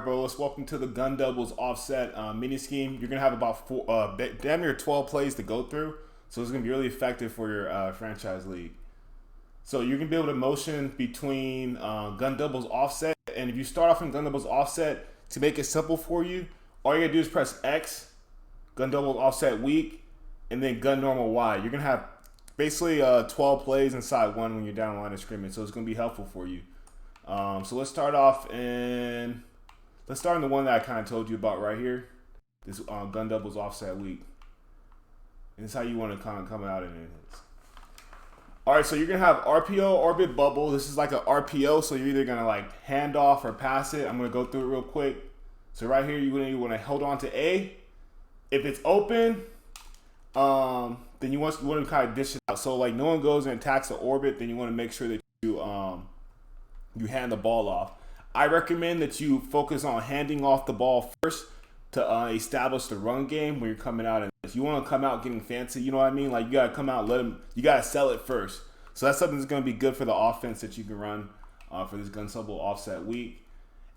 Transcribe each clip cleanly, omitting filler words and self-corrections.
Alright, bro, let's welcome to the gun doubles offset mini scheme. You're gonna have about damn near 12 plays to go through, so it's gonna be really effective for your franchise league. So you're gonna be able to motion between gun doubles offset, and if you start off in gun doubles offset, to make it simple for you, all you gotta do is press X, gun doubles offset weak, and then gun normal Y. You're gonna have basically 12 plays inside one when you're down the line of scrimmage, so it's gonna be helpful for you. So let's start off in. Let's start in the one that I kind of told you about right here. This gun doubles offset weak. And this is how you want to kind of come out in it. All right, so you're gonna have RPO, orbit bubble. This is like an RPO, so you're either gonna like hand off or pass it. I'm gonna go through it real quick. So right here, you want to hold on to A. If it's open, then you want to kind of dish it out. So like no one goes and attacks the orbit, then you want to make sure that you hand the ball off. I recommend that you focus on handing off the ball first to establish the run game when you're coming out. And you want to come out getting fancy, you know what I mean? Like you gotta come out, you gotta sell it first. So that's something that's gonna be good for the offense that you can run for this gun double offset week.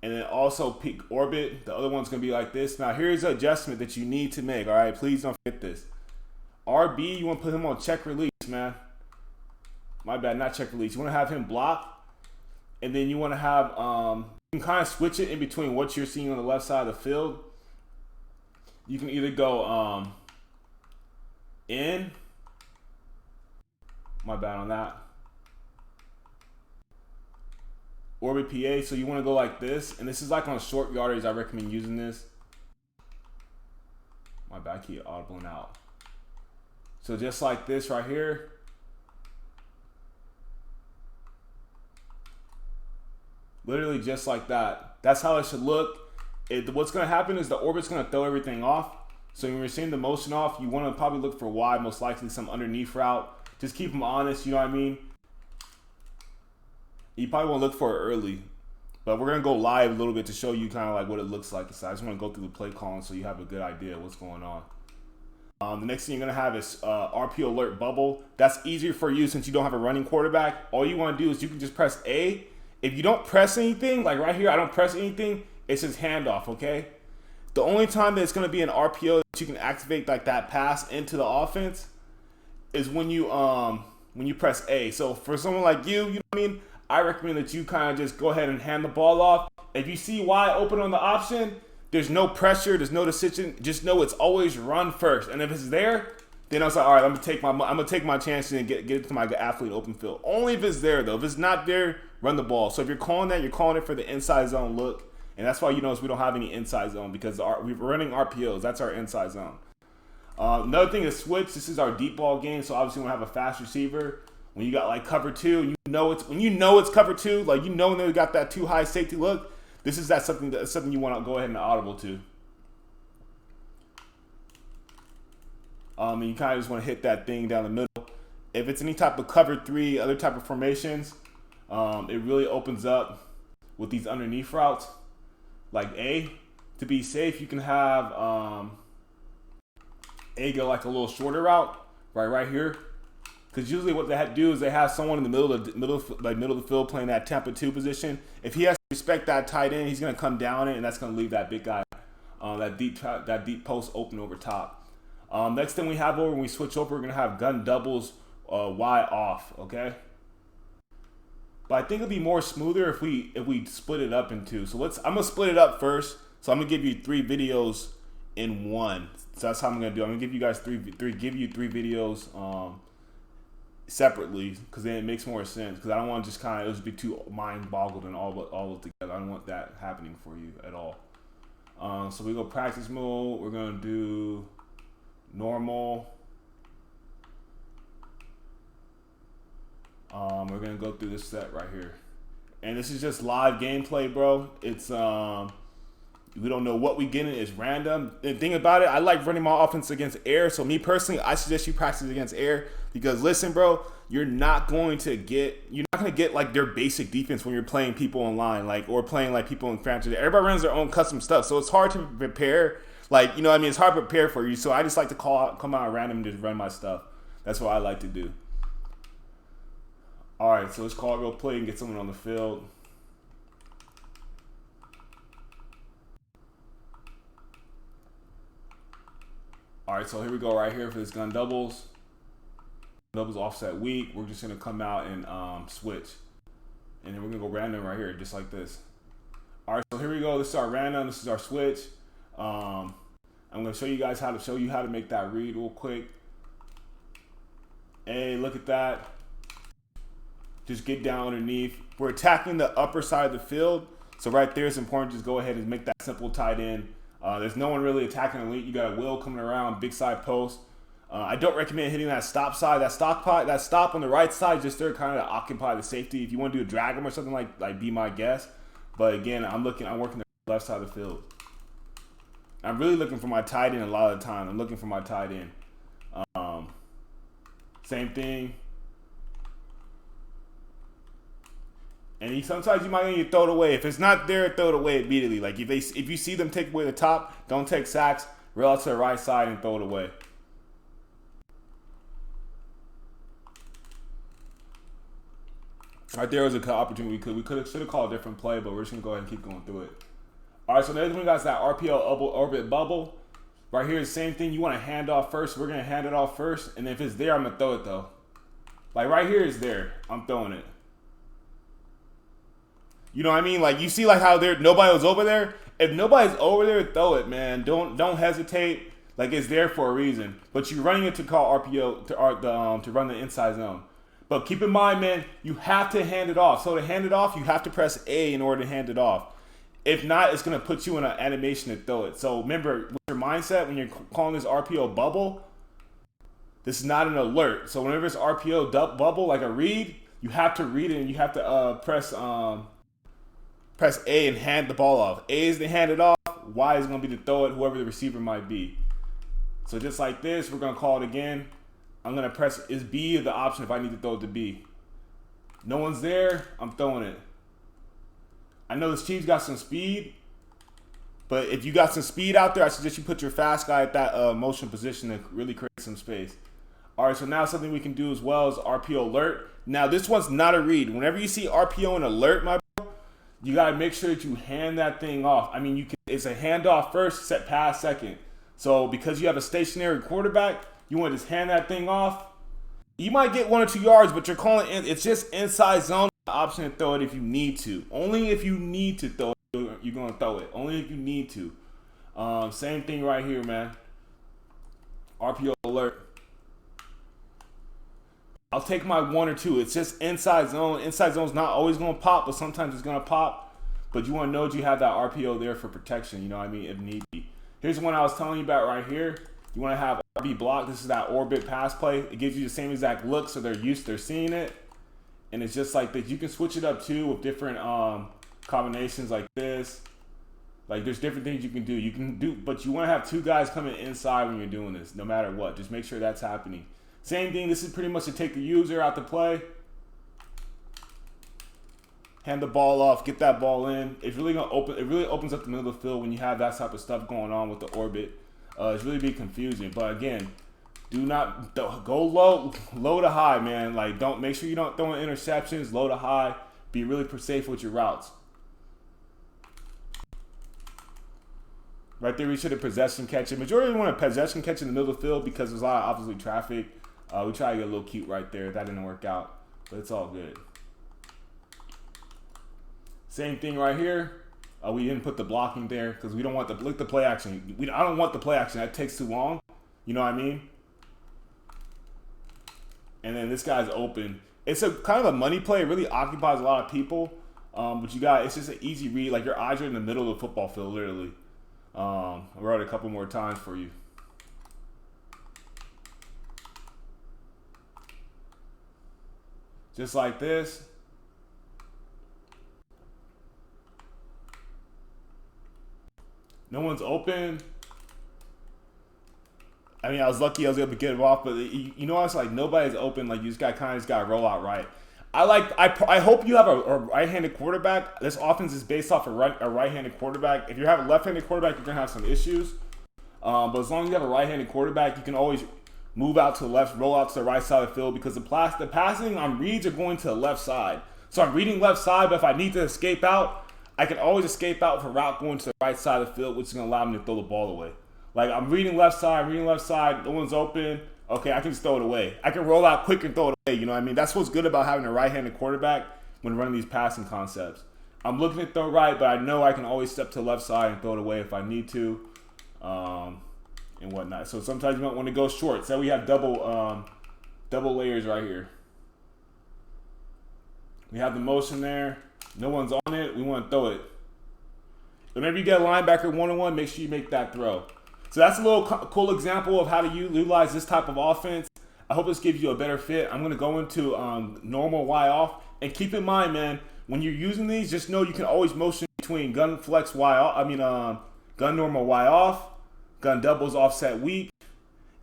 And then also peak orbit. The other one's gonna be like this. Now here's an adjustment that you need to make. All right, please don't forget this. RB, you want to put him on check release, man. My bad, not check release. You want to have him block. And then you want to have, you can kind of switch it in between what you're seeing on the left side of the field. You can either go in, my bad on that, orbit PA. So you want to go like this. And this is like on short yardage, I recommend using this. My bad, I keep audibling out. So just like this right here. Literally just like that. That's how it should look. What's going to happen is the orbit's going to throw everything off. So when you're seeing the motion off, you want to probably look for Y, most likely some underneath route. Just keep them honest, you know what I mean? You probably want to look for it early. But we're going to go live a little bit to show you kind of like what it looks like. So I just want to go through the play calling so you have a good idea of what's going on. The next thing you're going to have is RP alert bubble. That's easier for you since you don't have a running quarterback. All you want to do is you can just press A. If you don't press anything, like right here, I don't press anything, it's just handoff, okay? The only time that it's going to be an RPO that you can activate like that pass into the offense is when you press A. So for someone like you know what I mean? I recommend that you kind of just go ahead and hand the ball off. If you see Y open on the option, there's no pressure, there's no decision. Just know it's always run first. And if it's there, then I was like, all right, I'm gonna take my chances and get it to my athlete open field. Only if it's there though. If it's not there, run the ball. So if you're calling that, you're calling it for the inside zone look. And that's why you notice we don't have any inside zone because we're running RPOs. That's our inside zone. Another thing is switch. This is our deep ball game. So obviously we have a fast receiver. When you got like cover two, and when you know it's cover two, like you know when they got that too high safety look, this is something you want to go ahead and audible to. And you kind of just want to hit that thing down the middle. If it's any type of cover three, other type of formations, it really opens up with these underneath routes. Like A, to be safe, you can have A go like a little shorter route, right here. Because usually what they do is they have someone in the middle of the field playing that Tampa 2 position. If he has to respect that tight end, he's going to come down it, and that's going to leave that big guy, that deep post open over top. Next thing we have when we switch over, we're going to have gun doubles Y off, okay? But I think it'll be more smoother if we split it up in two. So I'm going to split it up first. So I'm going to give you 3 videos in one. So that's how I'm going to do it. I'm going to give you guys three videos separately because then it makes more sense. Because I don't want to just kind of be too mind-boggled and all together. I don't want that happening for you at all. So we go practice mode. We're going to do normal. We're gonna go through this set right here, and this is just live gameplay, bro. It's we don't know what we get in. It's random. The thing about it, I like running my offense against air. So me personally, I suggest you practice against air because listen, bro, you're not gonna get like their basic defense when you're playing people online, or playing like people in franchise. Everybody runs their own custom stuff, so it's hard to prepare. Like, you know what I mean? It's hard to prepare for you. So I just like to come out random and just run my stuff. That's what I like to do. All right, so let's call a real play and get someone on the field. right, so here we go right here for this gun doubles. Doubles offset weak. We're just gonna come out and switch, and then we're gonna go random right here, just like this. All right, so here we go. This is our random. This is our switch. I'm gonna show you guys how to make that read real quick. Hey, look at that. Just get down underneath. We're attacking the upper side of the field, so right there it's important. Just go ahead and make that simple tight end. There's no one really attacking elite. You got a Will coming around, big side post. I don't recommend hitting that stop side. That stop on the right side, just there kind of to occupy the safety. If you want to do a drag him or something like be my guess. But again, I'm working the left side of the field. I'm really looking for my tight end a lot of the time. I'm looking for my tight end. Same thing. And sometimes you might need to throw it away. If it's not there, throw it away immediately. Like if you see them take away the top, don't take sacks. Roll out to the right side and throw it away. Right there was an opportunity. We should have called a different play, but we're just gonna go ahead and keep going through it. All right, so next we got that RPO orbit bubble. Right here, the same thing. You want to hand off first. We're gonna hand it off first, and if it's there, I'm gonna throw it though. Like right here is there. I'm throwing it. You know what I mean? Like you see, like how nobody was over there. If nobody's over there, throw it, man. Don't hesitate. Like it's there for a reason. But you're running it to call RPO to run the inside zone. But keep in mind, man, you have to hand it off. So to hand it off, you have to press A in order to hand it off. If not, it's going to put you in an animation to throw it. So remember, with your mindset, when you're calling this RPO bubble, this is not an alert. So whenever it's RPO bubble, like a read, you have to read it and you have to press A and hand the ball off. A is to hand it off. Y is going to be to throw it, whoever the receiver might be. So just like this, we're going to call it again. I'm going to press, is B the option if I need to throw it to B. No one's there, I'm throwing it. I know this Chiefs got some speed, but if you got some speed out there, I suggest you put your fast guy at that motion position to really create some space. All right, so now something we can do as well is RPO alert. Now this one's not a read. Whenever you see RPO and alert, my bro, you got to make sure that you hand that thing off. I mean, it's a handoff first, set pass second. So because you have a stationary quarterback, you want to just hand that thing off. You might get 1 or 2 yards, but you're calling it. It's just inside zone option to throw it if you need to. Only if you need to throw it, you're going to throw it. Only if you need to. Same thing right here, man. RPO alert. I'll take my 1 or 2. It's just inside zone. Inside zone's not always going to pop, but sometimes it's going to pop. But you want to know that you have that RPO there for protection, you know what I mean, if need be. Here's one I was telling you about right here. You want to have RB block. This is that orbit pass play. It gives you the same exact look, so they're seeing it. And it's just like this. You can switch it up too with different combinations like this. Like there's different things you can do. But you want to have 2 guys coming inside when you're doing this, no matter what. Just make sure that's happening. Same thing. This is pretty much to take the user out the play. Hand the ball off, get that ball in. It's really gonna open. It really opens up the middle of the field when you have that type of stuff going on with the orbit. It's really be confusing. But again, do not go low to high, man. Like make sure you don't throw in interceptions. Low to high. Be really safe with your routes. Right there, we should have possession catching. Majority want to possession catch in the middle of the field because there's a lot of obviously traffic. We try to get a little cute right there. That didn't work out, but it's all good. Same thing right here. We didn't put the blocking there because we don't want the play action. I don't want the play action. That takes too long. You know what I mean? And then this guy's open. It's a kind of a money play. It really occupies a lot of people. But it's just an easy read. Like your eyes are in the middle of the football field, literally. I'll write it a couple more times for you. Just like this. No one's open. I mean, I was lucky I was able to get it off, but you know, it's like nobody's open. Like you just got to roll out right. I hope you have a right-handed quarterback. This offense is based off a right-handed quarterback. If you have a left-handed quarterback, you're gonna have some issues. But as long as you have a right-handed quarterback, you can always move out to the left, roll out to the right side of the field because the passing on reads are going to the left side. So I'm reading left side, but if I need to escape out, I can always escape out with a route going to the right side of the field, which is going to allow me to throw the ball away. Like I'm reading left side, no one's open. Okay, I can just throw it away. I can roll out quick and throw it away. You know what I mean? That's what's good about having a right-handed quarterback when running these passing concepts. I'm looking to throw right, but I know I can always step to the left side and throw it away if I need to, and whatnot. So sometimes you might want to go short. Say we have double layers right here. We have the motion there. No one's on it. We want to throw it. Whenever you get a linebacker one-on-one, make sure you make that throw. So that's a little cool example of how to utilize this type of offense. I hope this gives you a better fit. I'm going to go into normal Y off. And keep in mind, man, when you're using these, just know you can always motion between gun flex Y off. Gun normal Y off, gun doubles offset weak,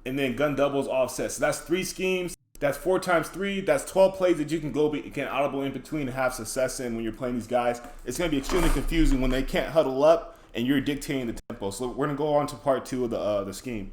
and then gun doubles offset. So that's 3 schemes. That's 4 times 3. That's 12 plays that you can audible in between and have success in when you're playing these guys. It's going to be extremely confusing when they can't huddle up and you're dictating the tempo. So we're going to go on to part 2 of the scheme.